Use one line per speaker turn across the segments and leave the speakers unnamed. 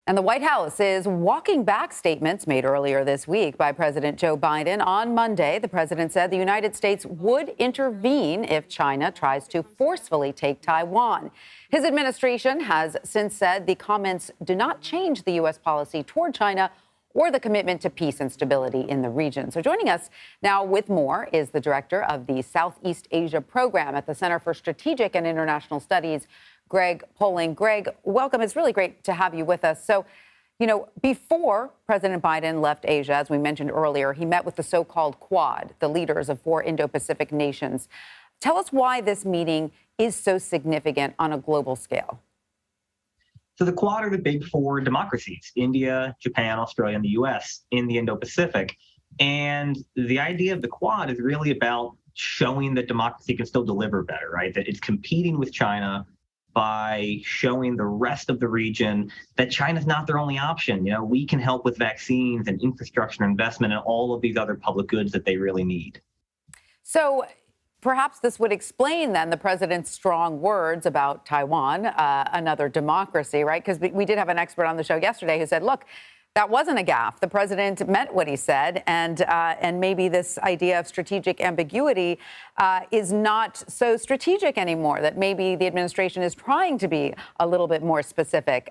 And the White House is walking back statements made earlier this week by President Joe Biden. On Monday, the president said the United States would intervene if China tries to forcefully take Taiwan. His administration has since said the comments do not change the U.S. policy toward China or the commitment to peace and stability in the region. So joining us now with more is the director of the Southeast Asia program at the Center for Strategic and International Studies, Greg Polling. Greg, welcome. It's really great to have you with us. So, before President Biden left Asia, as we mentioned earlier, he met with the so-called Quad, the leaders of 4 Indo-Pacific nations. Tell us why this meeting is so significant on a global scale.
So the Quad are the big 4 democracies: India, Japan, Australia, and the U.S. in the Indo-Pacific. And the idea of the Quad is really about showing that democracy can still deliver better, right? That it's competing with China by showing the rest of the region that China's not their only option. We can help with vaccines and infrastructure investment and all of these other public goods that they really need.
So perhaps this would explain then the president's strong words about Taiwan, another democracy, right? Because we did have an expert on the show yesterday who said, look, that wasn't a gaffe. The president meant what he said, and maybe this idea of strategic ambiguity is not so strategic anymore, that maybe the administration is trying to be a little bit more specific.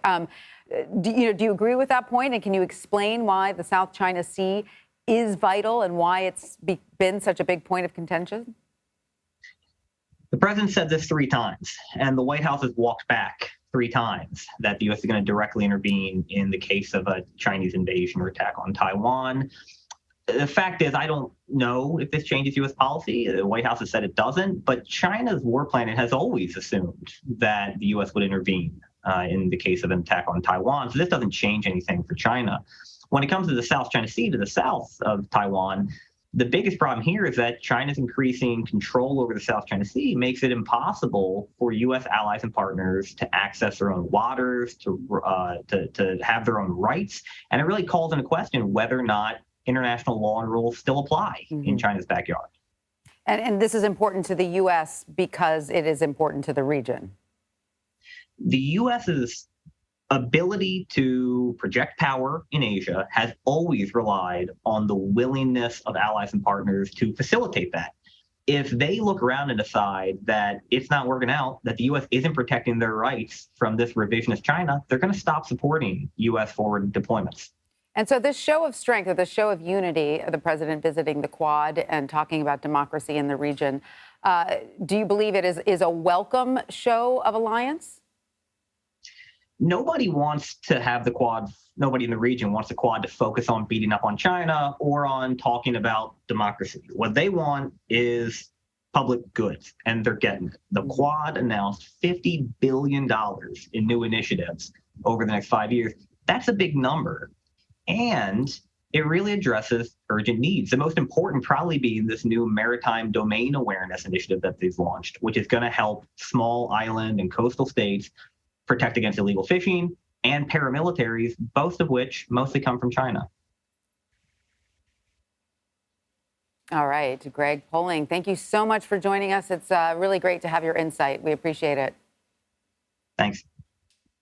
Do you agree with that point? And can you explain why the South China Sea is vital and why it's been such a big point of contention?
The president said this 3 times, and the White House has walked back 3 times that the U.S. is going to directly intervene in the case of a Chinese invasion or attack on Taiwan. The fact is, I don't know if this changes U.S. policy. The White House has said it doesn't, but China's war plan has always assumed that the U.S. would intervene in the case of an attack on Taiwan. So this doesn't change anything for China. When it comes to the South China Sea, to the south of Taiwan, the biggest problem here is that China's increasing control over the South China Sea makes it impossible for U.S. allies and partners to access their own waters, to have their own rights. And it really calls into question whether or not international law and rules still apply in China's backyard.
And this is important to the U.S. because it is important to the region.
The U.S.'s ability to project power in Asia has always relied on the willingness of allies and partners to facilitate that. If they look around and decide that it's not working out, that the U.S. isn't protecting their rights from this revisionist China, they're going to stop supporting U.S. forward deployments.
And so this show of strength, or this show of unity, the president visiting the Quad and talking about democracy in the region, do you believe it is a welcome show of alliance?
Nobody wants to have the Quad, nobody in the region wants the Quad to focus on beating up on China or on talking about democracy. What they want is public goods, and they're getting it. The Quad announced $50 billion in new initiatives over the next 5 years. That's a big number, and it really addresses urgent needs. The most important probably being this new maritime domain awareness initiative that they've launched, which is going to help small island and coastal states protect against illegal fishing and paramilitaries, both of which mostly come from China.
All right, Greg Polling, thank you so much for joining us. It's really great to have your insight. We appreciate it.
Thanks.